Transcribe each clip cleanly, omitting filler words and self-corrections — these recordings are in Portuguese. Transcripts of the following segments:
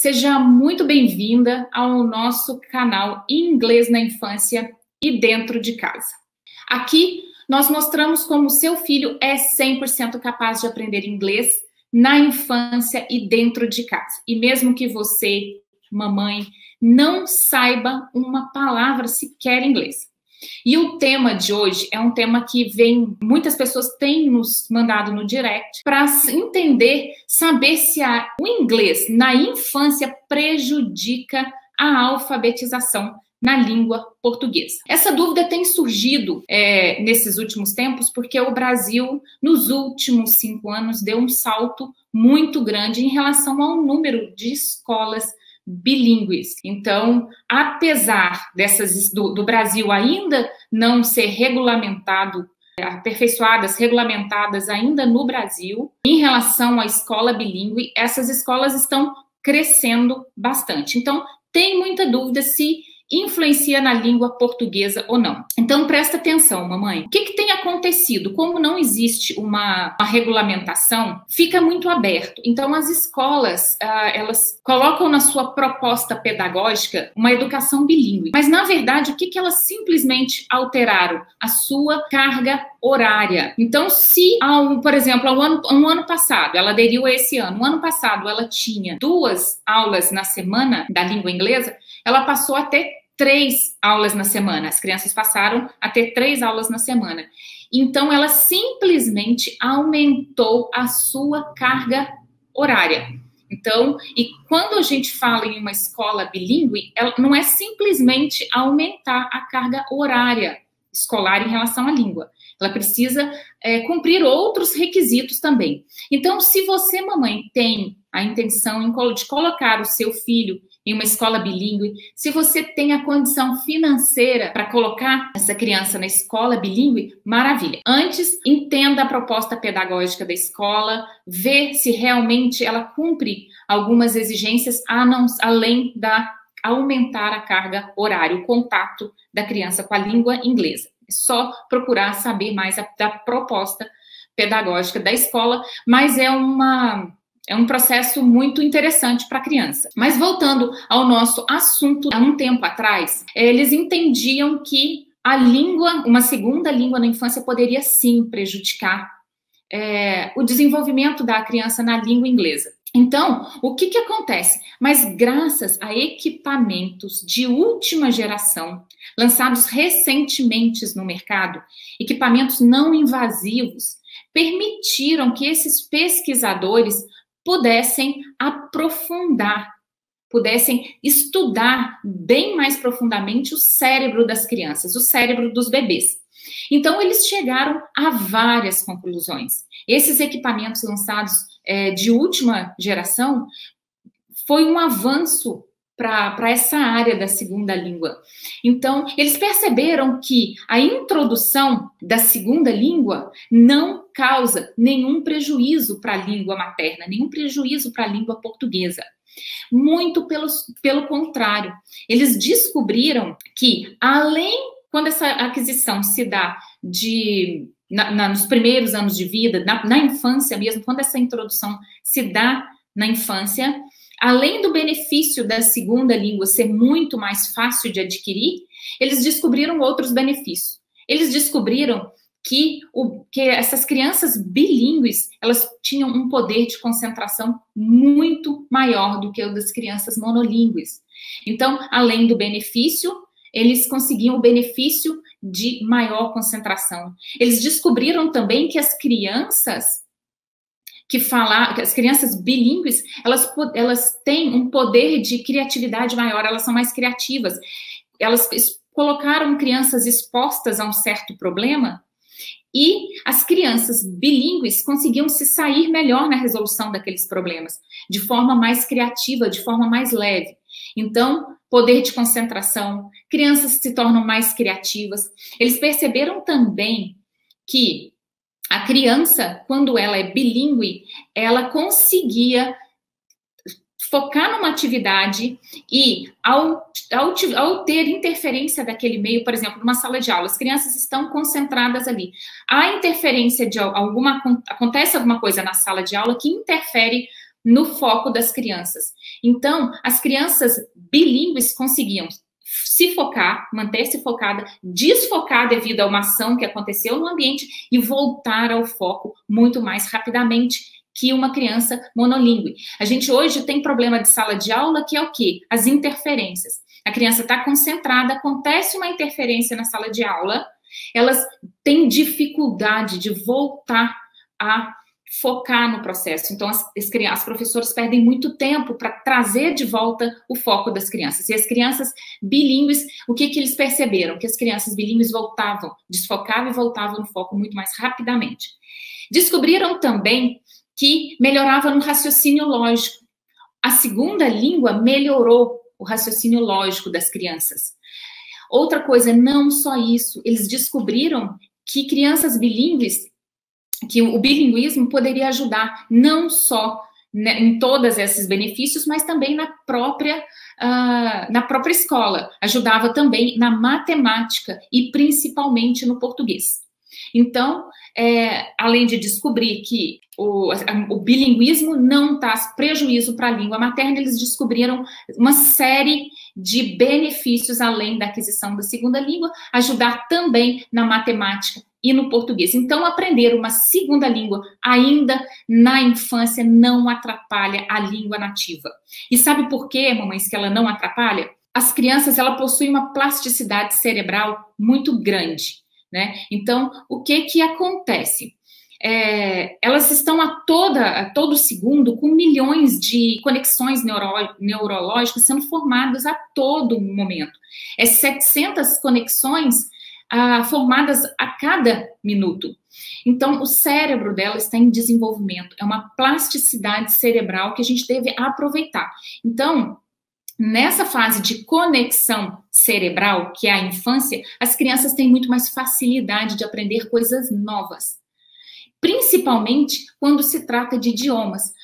Seja muito bem-vinda ao nosso canal Inglês na Infância e Dentro de Casa. Aqui nós mostramos como seu filho é 100% capaz de aprender inglês na infância e dentro de casa. E mesmo que você, mamãe, não saiba uma palavra sequer em inglês. E o tema de hoje é um tema que muitas pessoas têm nos mandado no direct para entender, saber se o inglês na infância prejudica a alfabetização na língua portuguesa. Essa dúvida tem surgido nesses últimos tempos porque o Brasil, nos últimos 5 anos, deu um salto muito grande em relação ao número de escolas bilíngues. Então, apesar do Brasil ainda não ser regulamentadas ainda no Brasil, em relação à escola bilíngue, essas escolas estão crescendo bastante. Então, tem muita dúvida se influencia na língua portuguesa ou não. Então, presta atenção, mamãe. O que tem acontecido? Como não existe uma regulamentação, fica muito aberto. Então, as escolas, elas colocam na sua proposta pedagógica uma educação bilíngue. Mas, na verdade, o que elas simplesmente alteraram? A sua carga horária. Então, se, por exemplo, um ano passado, ela aderiu a esse ano, no ano passado ela tinha 2 aulas na semana da língua inglesa, ela passou a ter 3 aulas na semana. As crianças passaram a ter 3 aulas na semana. Então, ela simplesmente aumentou a sua carga horária. Então, e quando a gente fala em uma escola bilíngue, ela não é simplesmente aumentar a carga horária escolar em relação à língua. Ela precisa cumprir outros requisitos também. Então, se você, mamãe, tem a intenção de colocar o seu filho em uma escola bilíngue, se você tem a condição financeira para colocar essa criança na escola bilíngue, maravilha. Antes, entenda a proposta pedagógica da escola, vê se realmente ela cumpre algumas exigências, além da aumentar a carga horária, o contato da criança com a língua inglesa. É só procurar saber mais da proposta pedagógica da escola, mas é um processo muito interessante para a criança. Mas voltando ao nosso assunto, há um tempo atrás, eles entendiam que a língua, uma segunda língua na infância poderia sim prejudicar o desenvolvimento da criança na língua inglesa. Então, o que acontece? Mas graças a equipamentos de última geração, lançados recentemente no mercado, equipamentos não invasivos, permitiram que esses pesquisadores pudessem aprofundar, pudessem estudar bem mais profundamente o cérebro das crianças, o cérebro dos bebês. Então, eles chegaram a várias conclusões. Esses equipamentos lançados de última geração foi um avanço para essa área da segunda língua. Então, eles perceberam que a introdução da segunda língua não causa nenhum prejuízo para a língua materna, nenhum prejuízo para a língua portuguesa. Muito pelo contrário. Eles descobriram que, quando essa aquisição se dá nos primeiros anos de vida, na infância mesmo, quando essa introdução se dá na infância, além do benefício da segunda língua ser muito mais fácil de adquirir, eles descobriram outros benefícios. Eles descobriram que essas crianças bilíngues, elas tinham um poder de concentração muito maior do que o das crianças monolíngues. Então, além do benefício, eles conseguiam o benefício de maior concentração. Eles descobriram também que as crianças as crianças bilíngues, elas têm um poder de criatividade maior, elas são mais criativas. Elas colocaram crianças expostas a um certo problema e as crianças bilíngues conseguiam se sair melhor na resolução daqueles problemas, de forma mais criativa, de forma mais leve. Então, poder de concentração, crianças se tornam mais criativas. Eles perceberam também que a criança, quando ela é bilíngue, ela conseguia focar numa atividade e, ao ter interferência daquele meio, por exemplo, numa sala de aula, as crianças estão concentradas ali. A interferência acontece alguma coisa na sala de aula que interfere no foco das crianças. Então, as crianças bilíngues conseguiam se focar, manter-se focada, desfocar devido a uma ação que aconteceu no ambiente e voltar ao foco muito mais rapidamente que uma criança monolíngue. A gente hoje tem problema de sala de aula, que é o quê? As interferências. A criança está concentrada, acontece uma interferência na sala de aula, elas têm dificuldade de voltar a focar no processo. Então, as professoras perdem muito tempo para trazer de volta o foco das crianças. E as crianças bilíngues, o que eles perceberam? Que as crianças bilíngues voltavam, desfocavam e voltavam no foco muito mais rapidamente. Descobriram também que melhorava no raciocínio lógico. A segunda língua melhorou o raciocínio lógico das crianças. Outra coisa, não só isso, eles descobriram que crianças bilíngues, que o bilinguismo poderia ajudar não só em todos esses benefícios, mas também na própria escola. Ajudava também na matemática e principalmente no português. Então, além de descobrir que o bilinguismo não traz prejuízo para a língua materna, eles descobriram uma série de benefícios além da aquisição da segunda língua, ajudar também na matemática e no português. Então, aprender uma segunda língua ainda na infância não atrapalha a língua nativa. E sabe por quê, mamães, que ela não atrapalha? As crianças, ela possuem uma plasticidade cerebral muito grande, né? Então, o que acontece? Elas estão a todo segundo com milhões de conexões neurológicas sendo formadas a todo momento. 700 conexões formadas a cada minuto. Então, o cérebro dela está em desenvolvimento. É uma plasticidade cerebral que a gente deve aproveitar. Então, nessa fase de conexão cerebral, que é a infância, as crianças têm muito mais facilidade de aprender coisas novas. Principalmente quando se trata de idiomas.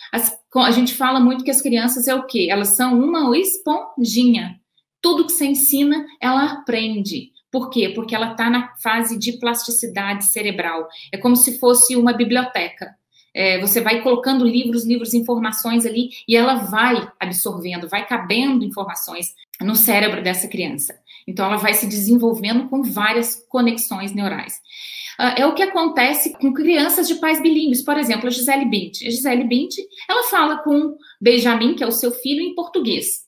A gente fala muito que as crianças é o quê? Elas são uma esponjinha. Tudo que você ensina, ela aprende. Por quê? Porque ela está na fase de plasticidade cerebral. É como se fosse uma biblioteca. Você vai colocando livros, informações ali, e ela vai absorvendo, vai cabendo informações no cérebro dessa criança. Então, ela vai se desenvolvendo com várias conexões neurais. É o que acontece com crianças de pais bilíngues. Por exemplo, a Gisele Bündchen. A Gisele Bündchen, ela fala com Benjamin, que é o seu filho, em português.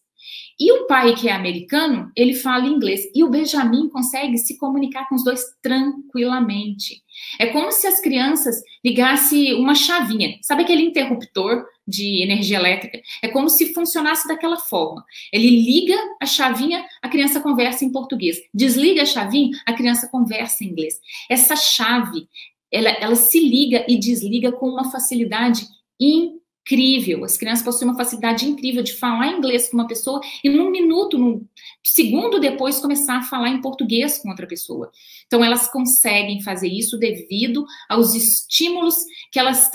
E o pai, que é americano, ele fala inglês. E o Benjamin consegue se comunicar com os dois tranquilamente. É como se as crianças ligassem uma chavinha. Sabe aquele interruptor de energia elétrica? É como se funcionasse daquela forma. Ele liga a chavinha, a criança conversa em português. Desliga a chavinha, a criança conversa em inglês. Essa chave, ela se liga e desliga com uma facilidade incrível. As crianças possuem uma facilidade incrível de falar inglês com uma pessoa e num minuto, num segundo depois, começar a falar em português com outra pessoa. Então, elas conseguem fazer isso devido aos estímulos que elas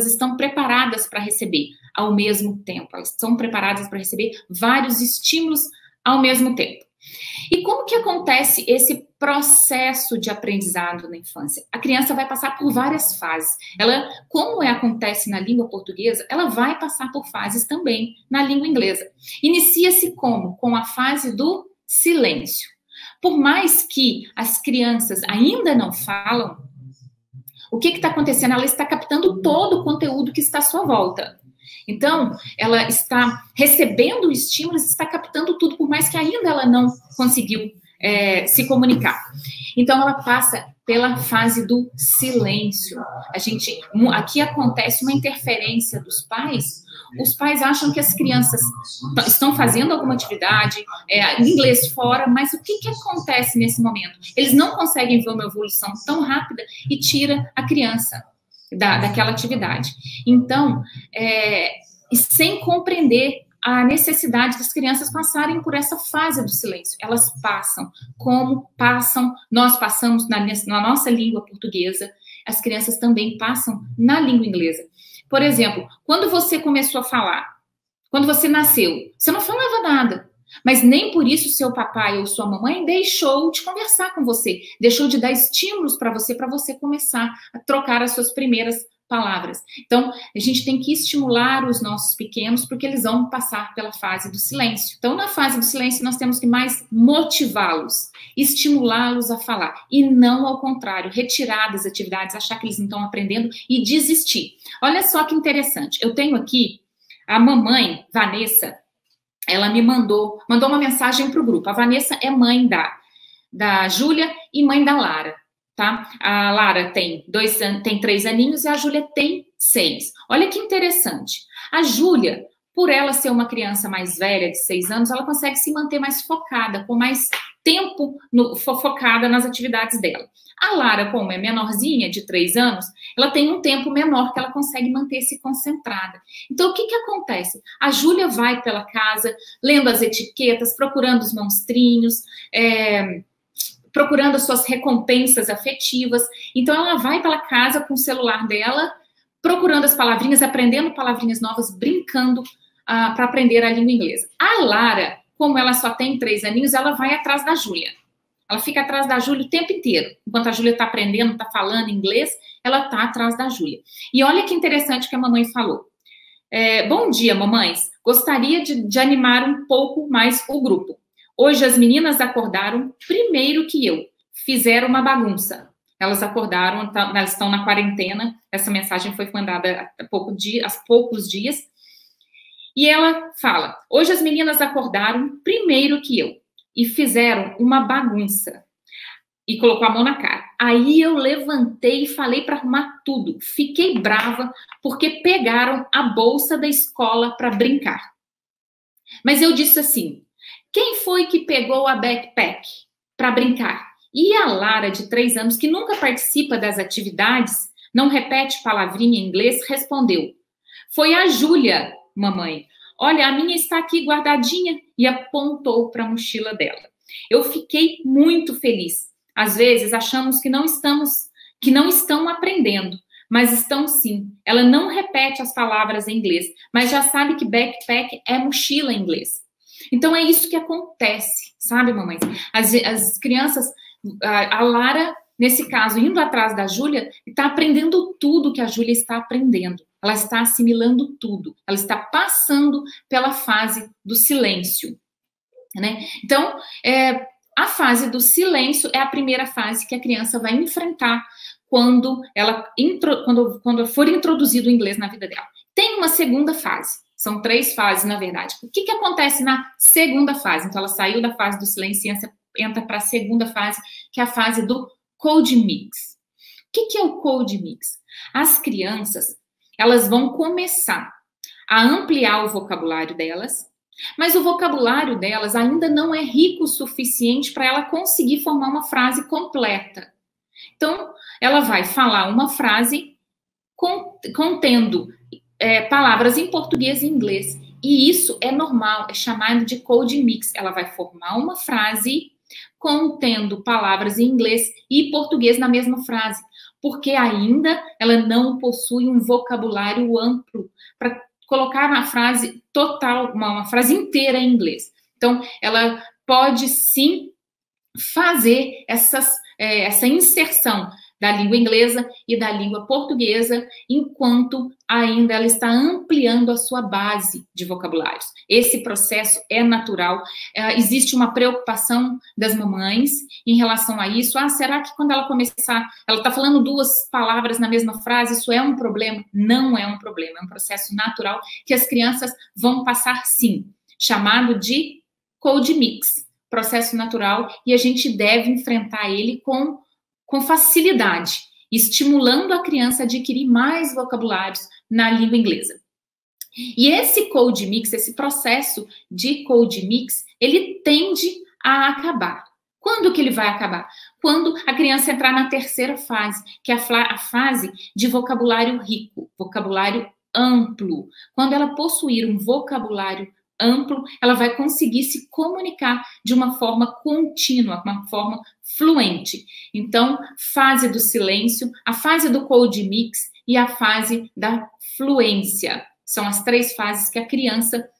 estão preparadas para receber ao mesmo tempo. Elas estão preparadas para receber vários estímulos ao mesmo tempo. E como que acontece esse processo de aprendizado na infância? A criança vai passar por várias fases. Como acontece na língua portuguesa, ela vai passar por fases também na língua inglesa. Inicia-se como? Com a fase do silêncio. Por mais que as crianças ainda não falam, o que está acontecendo? Ela está captando todo o conteúdo que está à sua volta. Então, ela está recebendo estímulos, está captando tudo, por mais que ainda ela não conseguiu se comunicar. Então, ela passa pela fase do silêncio. Aqui acontece uma interferência dos pais. Os pais acham que as crianças estão fazendo alguma atividade, inglês fora, mas o que acontece nesse momento? Eles não conseguem ver uma evolução tão rápida e tira a criança daquela atividade. Então, e sem compreender a necessidade das crianças passarem por essa fase do silêncio. Elas passam, nós passamos na nossa língua portuguesa, as crianças também passam na língua inglesa. Por exemplo, quando você começou a falar, quando você nasceu, você não falava nada, mas nem por isso seu papai ou sua mamãe deixou de conversar com você, deixou de dar estímulos para você começar a trocar as suas primeiras palavras. Então, a gente tem que estimular os nossos pequenos, porque eles vão passar pela fase do silêncio. Então, na fase do silêncio, nós temos que mais motivá-los, estimulá-los a falar, e não ao contrário, retirar das atividades, achar que eles não estão aprendendo e desistir. Olha só que interessante, eu tenho aqui a mamãe, Vanessa, ela me mandou uma mensagem para o grupo. A Vanessa é mãe da Júlia e mãe da Lara. Tá? A Lara tem 3 aninhos e a Júlia tem 6. Olha que interessante. A Júlia, por ela ser uma criança mais velha, de 6 anos, ela consegue se manter mais focada, com mais tempo focada nas atividades dela. A Lara, como é menorzinha, de 3 anos, ela tem um tempo menor que ela consegue manter-se concentrada. Então, o que acontece? A Júlia vai pela casa, lendo as etiquetas, procurando os monstrinhos, procurando as suas recompensas afetivas. Então, ela vai pela casa com o celular dela, procurando as palavrinhas, aprendendo palavrinhas novas, brincando para aprender a língua inglesa. A Lara, como ela só tem 3 aninhos, ela vai atrás da Júlia. Ela fica atrás da Júlia o tempo inteiro. Enquanto a Júlia está aprendendo, está falando inglês, ela está atrás da Júlia. E olha que interessante que a mamãe falou. Bom dia, mamães. Gostaria de animar um pouco mais o grupo. Hoje as meninas acordaram primeiro que eu. Fizeram uma bagunça. Elas acordaram, elas estão na quarentena. Essa mensagem foi mandada há poucos dias. E ela fala, hoje as meninas acordaram primeiro que eu. E fizeram uma bagunça. E colocou a mão na cara. Aí eu levantei e falei para arrumar tudo. Fiquei brava porque pegaram a bolsa da escola para brincar. Mas eu disse assim, quem foi que pegou a backpack para brincar? E a Lara, de 3 anos, que nunca participa das atividades, não repete palavrinha em inglês, respondeu, foi a Júlia, mamãe. Olha, a minha está aqui guardadinha, e apontou para a mochila dela. Eu fiquei muito feliz. Às vezes achamos que não estão aprendendo, mas estão sim. Ela não repete as palavras em inglês, mas já sabe que backpack é mochila em inglês. Então é isso que acontece, sabe, mamãe? As crianças, a Lara, nesse caso, indo atrás da Júlia, está aprendendo tudo que a Júlia está aprendendo. Ela está assimilando tudo. Ela está passando pela fase do silêncio, né? Então, a fase do silêncio é a primeira fase que a criança vai enfrentar quando for introduzido o inglês na vida dela. Tem uma segunda fase. São 3 fases, na verdade. O que acontece na segunda fase? Então, ela saiu da fase do silêncio e entra para a segunda fase, que é a fase do Code Mix. O que é o Code Mix? As crianças, elas vão começar a ampliar o vocabulário delas, mas o vocabulário delas ainda não é rico o suficiente para ela conseguir formar uma frase completa. Então, ela vai falar uma frase contendo palavras em português e inglês. E isso é normal, é chamado de Code Mix. Ela vai formar uma frase contendo palavras em inglês e português na mesma frase, porque ainda ela não possui um vocabulário amplo para colocar uma frase total, uma frase inteira em inglês. Então, ela pode sim fazer essa inserção da língua inglesa e da língua portuguesa, enquanto ainda ela está ampliando a sua base de vocabulários. Esse processo é natural. Existe uma preocupação das mamães em relação a isso. Será que quando ela começar, ela está falando 2 palavras na mesma frase, isso é um problema? Não é um problema, é um processo natural que as crianças vão passar sim, chamado de Code Mix, processo natural, e a gente deve enfrentar ele com facilidade, estimulando a criança a adquirir mais vocabulários na língua inglesa. E esse Code Mix, esse processo de Code Mix, ele tende a acabar. Quando que ele vai acabar? Quando a criança entrar na terceira fase, que é a fase de vocabulário rico, vocabulário amplo. Quando ela possuir um vocabulário amplo, ela vai conseguir se comunicar de uma forma contínua, uma forma fluente. Então, fase do silêncio, a fase do Code Mix e a fase da fluência. São as 3 fases que a criança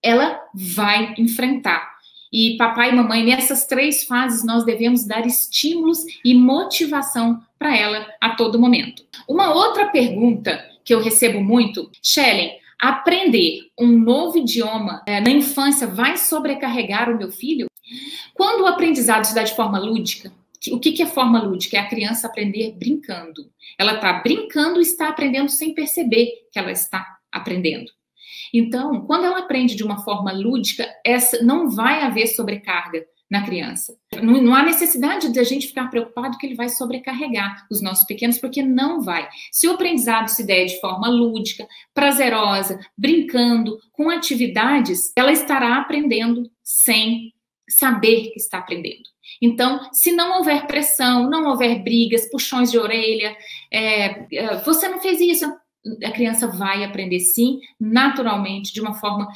ela vai enfrentar. E papai e mamãe, nessas 3 fases, nós devemos dar estímulos e motivação para ela a todo momento. Uma outra pergunta que eu recebo muito, Shellen, aprender um novo idioma na infância vai sobrecarregar o meu filho? Quando o aprendizado se dá de forma lúdica, o que é forma lúdica? É a criança aprender brincando. Ela está brincando e está aprendendo sem perceber que ela está aprendendo. Então, quando ela aprende de uma forma lúdica, não vai haver sobrecarga na criança. Não há necessidade de a gente ficar preocupado que ele vai sobrecarregar os nossos pequenos, porque não vai. Se o aprendizado se der de forma lúdica, prazerosa, brincando, com atividades, ela estará aprendendo sem saber que está aprendendo. Então, se não houver pressão, não houver brigas, puxões de orelha, você não fez isso, a criança vai aprender sim, naturalmente, de uma forma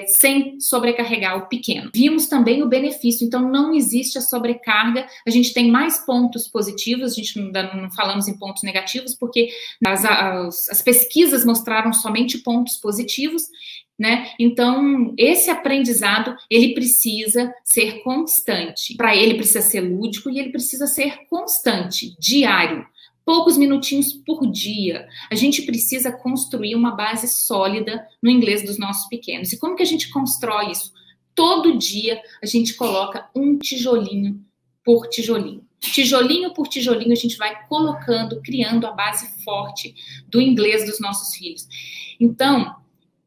sem sobrecarregar o pequeno. Vimos também o benefício, então não existe a sobrecarga, a gente tem mais pontos positivos, a gente não falamos em pontos negativos, porque as pesquisas mostraram somente pontos positivos, né? Então, esse aprendizado, ele precisa ser constante. Para ele precisa ser lúdico e ele precisa ser constante, diário. Poucos minutinhos por dia. A gente precisa construir uma base sólida no inglês dos nossos pequenos. E como que a gente constrói isso? Todo dia a gente coloca um tijolinho por tijolinho. Tijolinho por tijolinho a gente vai colocando, criando a base forte do inglês dos nossos filhos. Então,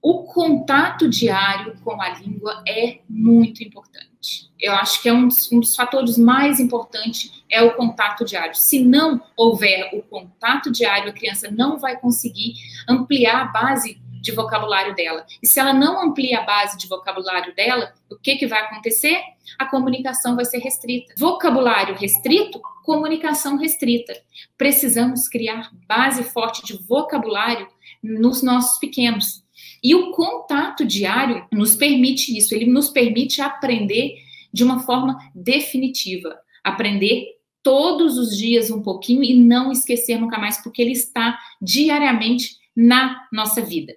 o contato diário com a língua é muito importante. Eu acho que é um dos fatores mais importantes é o contato diário. Se não houver o contato diário, a criança não vai conseguir ampliar a base de vocabulário dela. E se ela não amplia a base de vocabulário dela, o que vai acontecer? A comunicação vai ser restrita. Vocabulário restrito, comunicação restrita. Precisamos criar base forte de vocabulário nos nossos pequenos. E o contato diário nos permite isso, ele nos permite aprender de uma forma definitiva, aprender todos os dias um pouquinho e não esquecer nunca mais, porque ele está diariamente na nossa vida.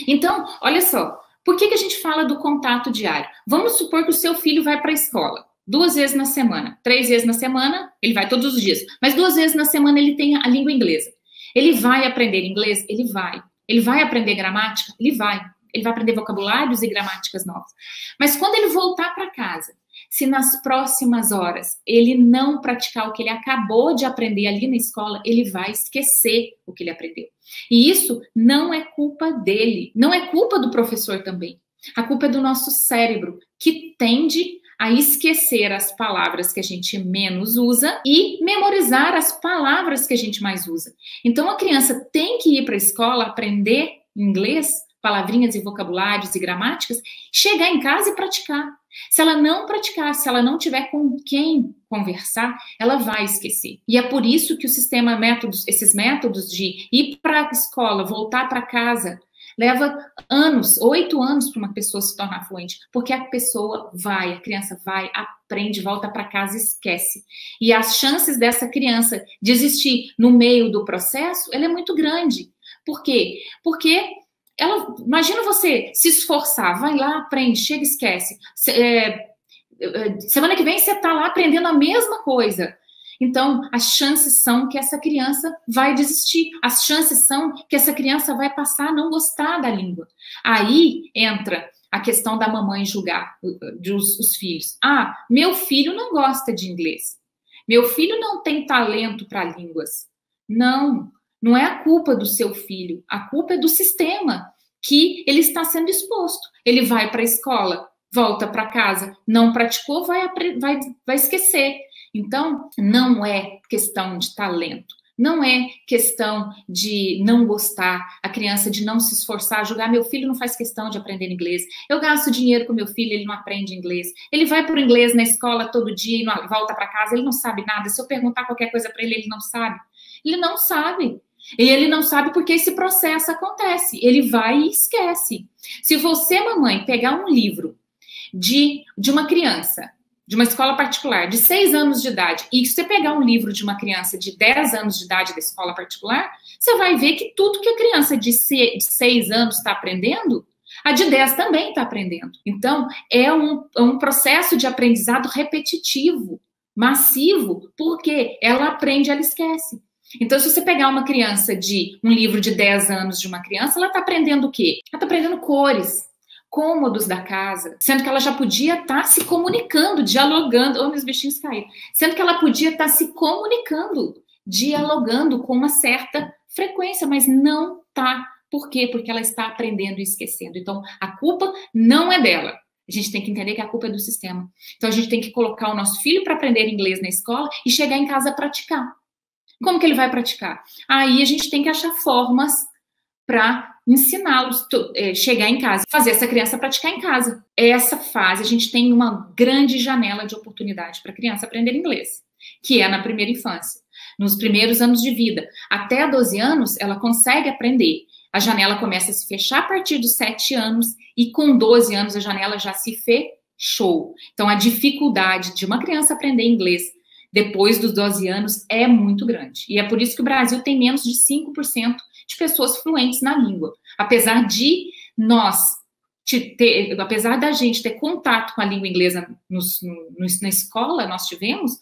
Então, olha só, por que a gente fala do contato diário? Vamos supor que o seu filho vai para a escola 2 vezes na semana, 3 vezes na semana, ele vai todos os dias, mas 2 vezes na semana ele tem a língua inglesa. Ele vai aprender inglês? Ele vai. Ele vai aprender gramática? Ele vai. Ele vai aprender vocabulários e gramáticas novas. Mas quando ele voltar para casa, se nas próximas horas ele não praticar o que ele acabou de aprender ali na escola, ele vai esquecer o que ele aprendeu. E isso não é culpa dele, não é culpa do professor também. A culpa é do nosso cérebro, que tende a esquecer as palavras que a gente menos usa e memorizar as palavras que a gente mais usa. Então, a criança tem que ir para a escola aprender inglês, palavrinhas e vocabulários e gramáticas, chegar em casa e praticar. Se ela não praticar, se ela não tiver com quem conversar, ela vai esquecer. E é por isso que esses métodos de ir para a escola, voltar para casa, leva anos, 8 anos para uma pessoa se tornar fluente, porque a criança vai, aprende, volta para casa e esquece. E as chances dessa criança desistir no meio do processo, ela é muito grande. Por quê? Porque imagina você se esforçar, vai lá, aprende, chega e esquece. Semana que vem você está lá aprendendo a mesma coisa. Então, as chances são que essa criança vai desistir. As chances são que essa criança vai passar a não gostar da língua. Aí entra a questão da mamãe julgar os filhos. Ah, meu filho não gosta de inglês. Meu filho não tem talento para línguas. Não é a culpa do seu filho. A culpa é do sistema que ele está sendo exposto. Ele vai para a escola, volta para casa, não praticou, vai esquecer. Então, não é questão de talento, não é questão de não gostar, a criança de não se esforçar, julgar, meu filho não faz questão de aprender inglês, eu gasto dinheiro com meu filho, ele não aprende inglês, ele vai para o inglês na escola todo dia e volta para casa, ele não sabe nada, se eu perguntar qualquer coisa para ele, ele não sabe. Ele não sabe. E ele não sabe porque esse processo acontece, ele vai e esquece. Se você, mamãe, pegar um livro de uma criança, de uma escola particular, de 6 anos de idade, e você pegar um livro de uma criança de 10 anos de idade da escola particular, você vai ver que tudo que a criança de 6 anos está aprendendo, a de 10 também está aprendendo. Então, é um processo de aprendizado repetitivo. massivo, porque ela aprende, ela esquece. Então, se você pegar uma criança de um livro de 10 anos de uma criança, ela está aprendendo o quê? Ela está aprendendo cores, cômodos da casa, sendo que ela já podia estar se comunicando, dialogando. Oh, meus bichinhos caíram. Sendo que ela podia estar se comunicando, dialogando com uma certa frequência, mas não está. Por quê? Porque ela está aprendendo e esquecendo. Então, a culpa não é dela. A gente tem que entender que a culpa é do sistema. Então, a gente tem que colocar o nosso filho para aprender inglês na escola e chegar em casa a praticar. Como que ele vai praticar? Aí a gente tem que achar formas para ensiná-los, chegar em casa, fazer essa criança praticar em casa. Essa fase, a gente tem uma grande janela de oportunidade para a criança aprender inglês, que é na primeira infância, nos primeiros anos de vida. Até 12 anos, ela consegue aprender. A janela começa a se fechar a partir dos 7 anos e com 12 anos a janela já se fechou. Então, a dificuldade de uma criança aprender inglês depois dos 12 anos é muito grande. E é por isso que o Brasil tem menos de 5% de pessoas fluentes na língua. Apesar de apesar da gente ter contato com a língua inglesa na escola, nós tivemos,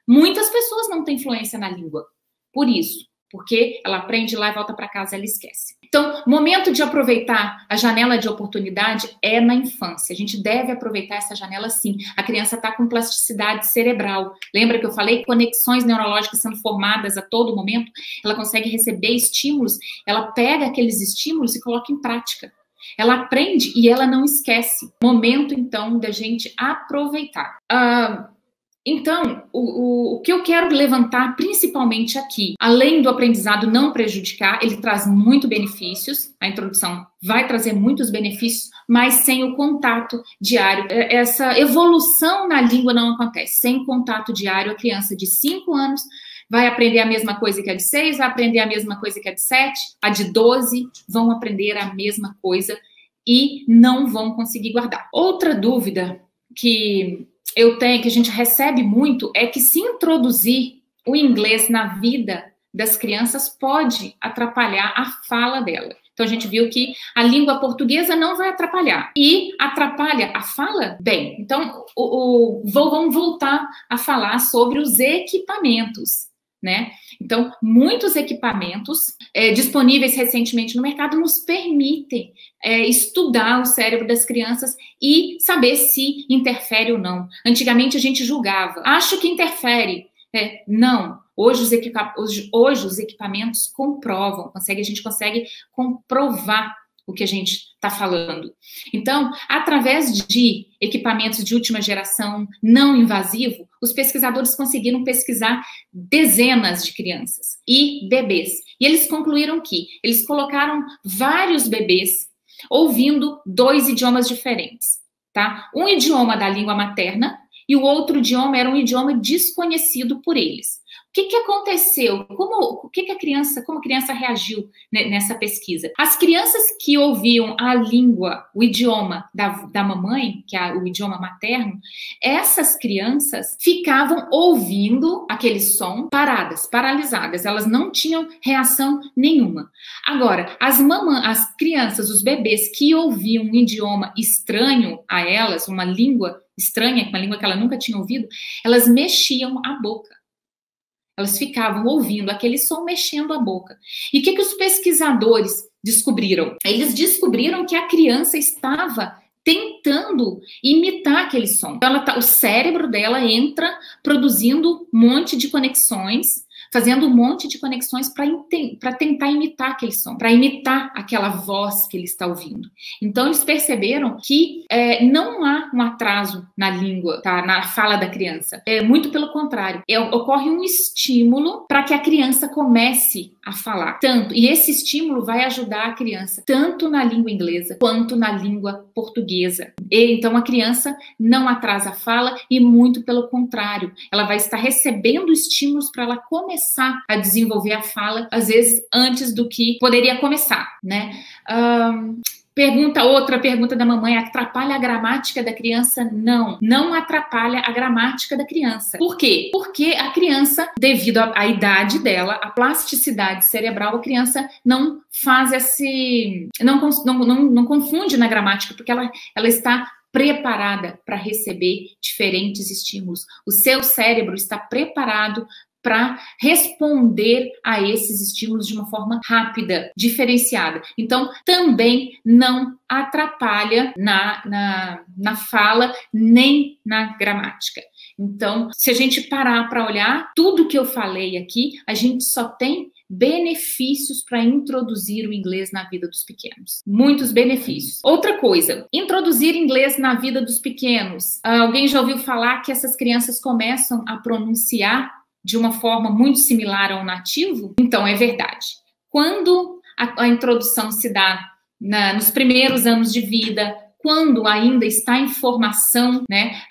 muitas pessoas não têm fluência na língua. Por isso, porque ela aprende lá e volta para casa, ela esquece. Então, momento de aproveitar a janela de oportunidade é na infância. A gente deve aproveitar essa janela sim. A criança está com plasticidade cerebral. Lembra que eu falei? Conexões neurológicas sendo formadas a todo momento. Ela consegue receber estímulos, ela pega aqueles estímulos e coloca em prática. Ela aprende e ela não esquece. Momento, então, da gente aproveitar. Então, o que eu quero levantar principalmente aqui, além do aprendizado não prejudicar, ele traz muitos benefícios, a introdução vai trazer muitos benefícios, mas sem o contato diário. Essa evolução na língua não acontece. Sem contato diário, a criança de 5 anos vai aprender a mesma coisa que a de 6, vai aprender a mesma coisa que a de 7, a de 12 vão aprender a mesma coisa e não vão conseguir guardar. Outra dúvida que eu tenho, que a gente recebe muito, é que se introduzir o inglês na vida das crianças pode atrapalhar a fala dela. Então, a gente viu que a língua portuguesa não vai atrapalhar. E atrapalha a fala? Bem, então, vamos voltar a falar sobre os equipamentos, né? Então, muitos equipamentos disponíveis recentemente no mercado nos permitem estudar o cérebro das crianças e saber se interfere ou não. Antigamente a gente julgava, acho que interfere. Não. Hoje os equipamentos comprovam, a gente consegue comprovar o que a gente está falando. Então, através de equipamentos de última geração não invasivo, os pesquisadores conseguiram pesquisar dezenas de crianças e bebês. E eles concluíram que eles colocaram vários bebês ouvindo 2 idiomas diferentes, tá? Um idioma da língua materna e o outro idioma era um idioma desconhecido por eles. O que aconteceu? Como a criança reagiu nessa pesquisa? As crianças que ouviam a língua, o idioma da mamãe, que é o idioma materno, essas crianças ficavam ouvindo aquele som paralisadas. Elas não tinham reação nenhuma. Agora, as crianças, os bebês que ouviam um idioma estranho a elas, uma língua estranha, uma língua que ela nunca tinha ouvido, elas mexiam a boca. Elas ficavam ouvindo aquele som, mexendo a boca. E o que os pesquisadores descobriram? Eles descobriram que a criança estava tentando imitar aquele som. Então, o cérebro dela entra produzindo um monte de conexões, fazendo um monte de conexões para tentar imitar aquele som, para imitar aquela voz que ele está ouvindo. Então, eles perceberam que não há um atraso na língua, tá? Na fala da criança. Muito pelo contrário. Ocorre um estímulo para que a criança comece a falar. E esse estímulo vai ajudar a criança tanto na língua inglesa quanto na língua portuguesa. Então, a criança não atrasa a fala e muito pelo contrário. Ela vai estar recebendo estímulos para ela começar a desenvolver a fala, às vezes antes do que poderia começar, né? Outra pergunta da mamãe: atrapalha a gramática da criança? Não atrapalha a gramática da criança. Por quê? Porque a criança, devido à idade dela, a plasticidade cerebral, a criança não faz não confunde na gramática, porque ela está preparada para receber diferentes estímulos. O seu cérebro está preparado para responder a esses estímulos de uma forma rápida, diferenciada. Então, também não atrapalha na fala, nem na gramática. Então, se a gente parar para olhar, tudo que eu falei aqui, a gente só tem benefícios para introduzir o inglês na vida dos pequenos. Muitos benefícios. Outra coisa, introduzir inglês na vida dos pequenos. Alguém já ouviu falar que essas crianças começam a pronunciar de uma forma muito similar ao nativo? Então, é verdade. Quando a introdução se dá nos primeiros anos de vida, quando ainda está em formação, né,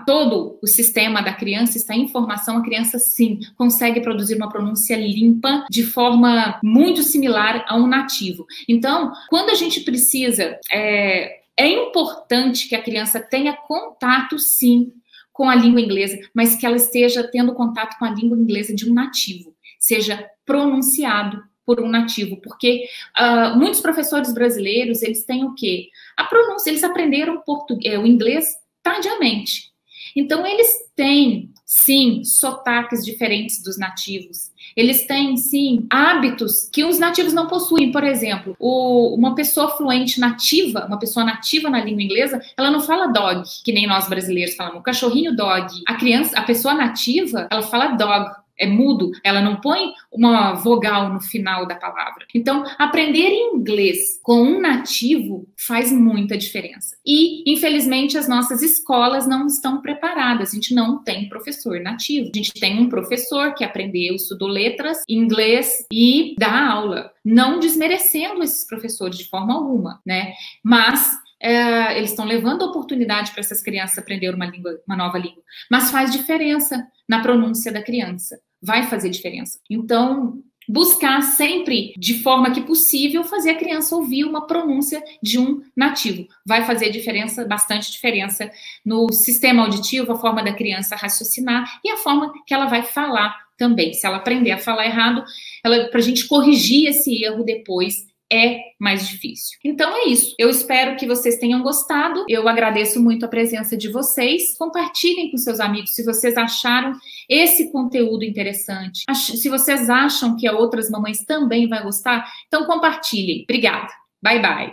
todo o sistema da criança está em formação, a criança, sim, consegue produzir uma pronúncia limpa de forma muito similar a um nativo. Então, quando a gente precisa, é importante que a criança tenha contato, sim, com a língua inglesa, mas que ela esteja tendo contato com a língua inglesa de um nativo, seja pronunciado por um nativo, porque muitos professores brasileiros, eles têm o quê? A pronúncia, eles aprenderam o inglês tardiamente. Então, eles têm, sim, sotaques diferentes dos nativos. Eles têm, sim, hábitos que os nativos não possuem. Por exemplo, uma pessoa fluente nativa, uma pessoa nativa na língua inglesa, ela não fala dog, que nem nós brasileiros falamos, o cachorrinho dog. A pessoa nativa, ela fala dog. É mudo, ela não põe uma vogal no final da palavra. Então, aprender inglês com um nativo faz muita diferença. E, infelizmente, as nossas escolas não estão preparadas. A gente não tem professor nativo. A gente tem um professor que aprendeu, estudou letras, inglês e dá aula. Não desmerecendo esses professores de forma alguma, né? Mas eles estão levando a oportunidade para essas crianças aprender uma nova língua. Mas faz diferença na pronúncia da criança. Vai fazer diferença. Então, buscar sempre, de forma que possível, fazer a criança ouvir uma pronúncia de um nativo. Vai fazer diferença, bastante diferença no sistema auditivo, a forma da criança raciocinar e a forma que ela vai falar também. Se ela aprender a falar errado, para a gente corrigir esse erro depois, é mais difícil. Então é isso. Eu espero que vocês tenham gostado. Eu agradeço muito a presença de vocês. Compartilhem com seus amigos se vocês acharam esse conteúdo interessante. Se vocês acham que outras mamães também vão gostar, então compartilhem. Obrigada. Bye, bye.